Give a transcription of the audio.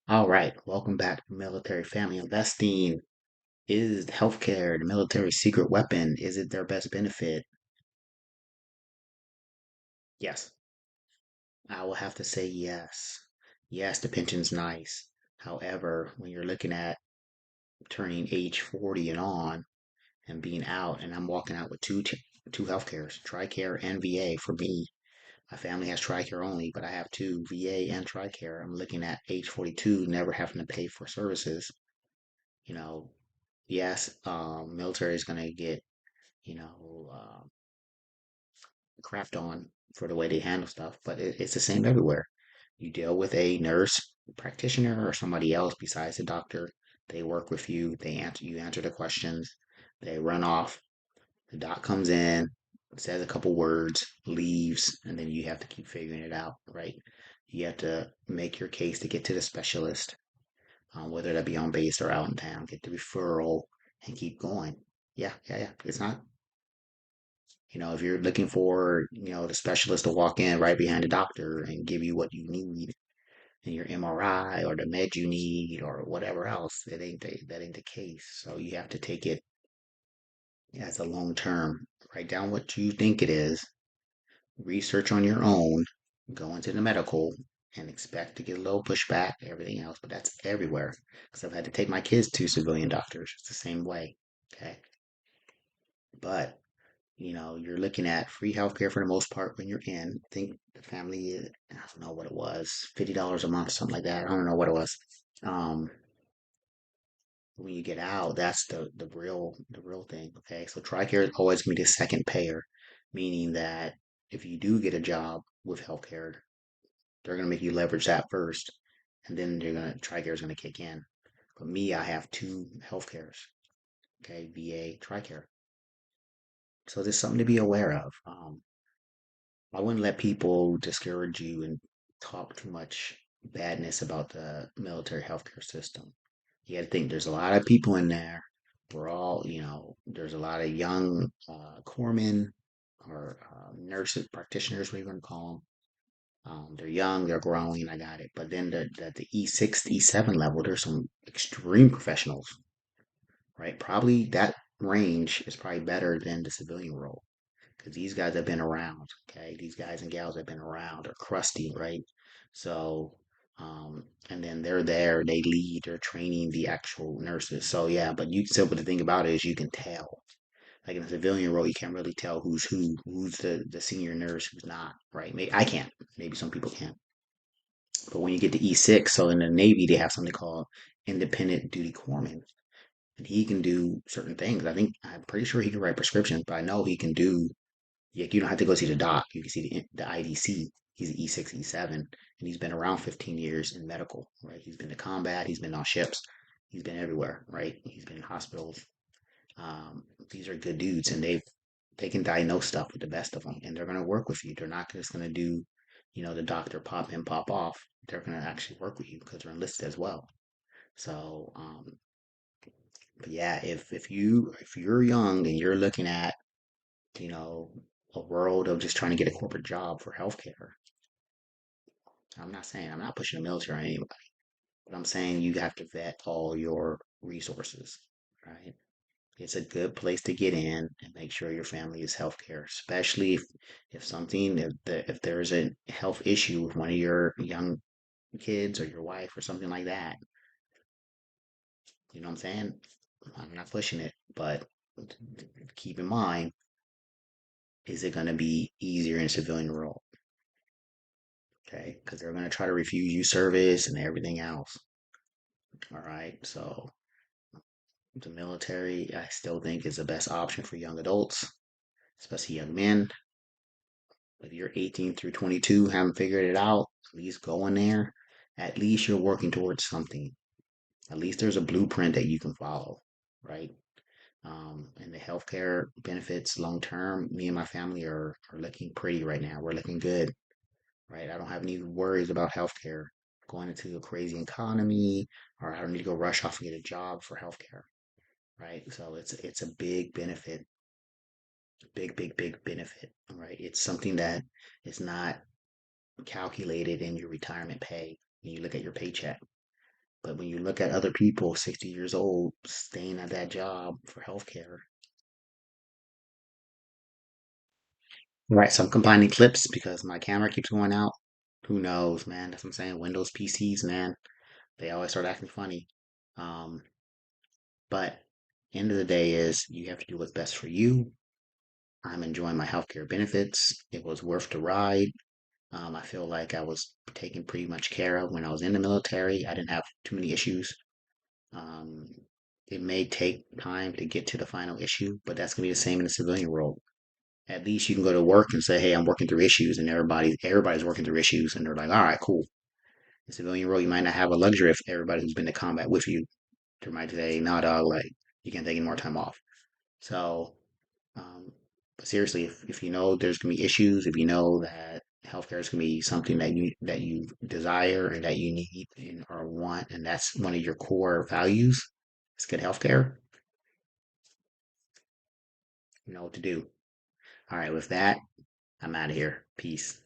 All right, welcome back to Military Family Investing. Is healthcare the military secret weapon? Is it their best benefit? Yes, I will have to say yes. Yes, the pension's nice. However, when you're looking at turning age 40 and on and being out, and I'm walking out with two healthcares, TRICARE and VA for me. My family has TRICARE only, but I have two, VA and TRICARE. I'm looking at age 42, never having to pay for services. You know, yes, military is going to get you know, crapped on for the way they handle stuff, but it's the same everywhere. You deal with a nurse practitioner or somebody else besides the doctor. They work with you. You answer the questions. They run off. The doc comes in, says a couple words, leaves, and then you have to keep figuring it out, right? You have to make your case to get to the specialist, whether that be on base or out in town, get the referral, and keep going. Yeah. It's not if you're looking for, the specialist to walk in right behind the doctor and give you what you need in your MRI or the med you need or whatever else, that ain't the case. So you have to take it as a long term. Write down what you think it is, research on your own, go into the medical and expect to get a little pushback, everything else, but that's everywhere. Because I've had to take my kids to civilian doctors. It's the same way. Okay. But you're looking at free healthcare for the most part when you're in. I think the family, I don't know what it was, $50 a month, something like that. I don't know what it was. Um, when you get out, that's the real thing. Okay, so TRICARE is always going to be the second payer, meaning that if you do get a job with healthcare, they're going to make you leverage that first, and then TRICARE is going to kick in. But me, I have two healthcares. Okay, VA, TRICARE. So there's something to be aware of. I wouldn't let people discourage you and talk too much badness about the military healthcare system. You got to think there's a lot of people in there. We're all, there's a lot of young corpsmen or nurses, practitioners, what you want to call them. They're young, they're growing, I got it. But then the E6, E7 level, there's some extreme professionals, right? Probably that range is probably better than the civilian role because these guys have been around. Okay, these guys and gals have been around. They're crusty, right? So, and then they're there. They lead. They're training the actual nurses. So yeah, but the thing about it is you can tell. Like in a civilian role, you can't really tell who's who, who's the senior nurse, who's not, right? Maybe I can't. Maybe some people can. But when you get to E6, so in the Navy, they have something called independent duty corpsman, and he can do certain things. I'm pretty sure he can write prescriptions, but I know he can do you don't have to go see the doc. You can see the IDC. He's E6, E7, and he's been around 15 years in medical, right? He's been to combat, he's been on ships, he's been everywhere, right? He's been in hospitals. These are good dudes, and they can diagnose stuff with the best of them, and they're going to work with you. They're not just going to do, the doctor pop in, pop off. They're going to actually work with you because they're enlisted as well. So, but yeah, if you're young and you're looking at you know, a world of just trying to get a corporate job for healthcare. I'm not pushing the military on anybody, but I'm saying you have to vet all your resources, right? It's a good place to get in and make sure your family is healthcare, especially if there's a health issue with one of your young kids or your wife or something like that. You know what I'm saying? I'm not pushing it, but keep in mind, is it going to be easier in civilian role? Okay, because they're going to try to refuse you service and everything else. All right, so the military, I still think is the best option for young adults, especially young men. If you're 18 through 22, haven't figured it out, at least go in there. At least you're working towards something. At least there's a blueprint that you can follow, right? And the healthcare benefits long term, me and my family are looking pretty right now. We're looking good, right? I don't have any worries about healthcare going into a crazy economy, or I don't need to go rush off and get a job for healthcare, right? So it's a big benefit, big benefit, right? It's something that is not calculated in your retirement pay when you look at your paycheck. But when you look at other people 60 years old staying at that job for healthcare, right? So I'm combining clips because my camera keeps going out. Who knows, man? That's what I'm saying. Windows PCs, man, they always start acting funny. Um, but end of the day is you have to do what's best for you. I'm enjoying my healthcare benefits. It was worth the ride. I feel like I was taken pretty much care of when I was in the military. I didn't have too many issues. Um, it may take time to get to the final issue, but that's gonna be the same in the civilian world. At least you can go to work and say, "Hey, I'm working through issues," and everybody's working through issues, and they're like, "All right, cool." In civilian world, you might not have a luxury if everybody who's been to combat with you, they might say, "No, dog, like you can't take any more time off." So, um, but seriously, if you know there's gonna be issues, if you know that healthcare is gonna be something that you desire and that you need or want, and that's one of your core values, it's good healthcare. You know what to do. All right, with that, I'm out of here. Peace.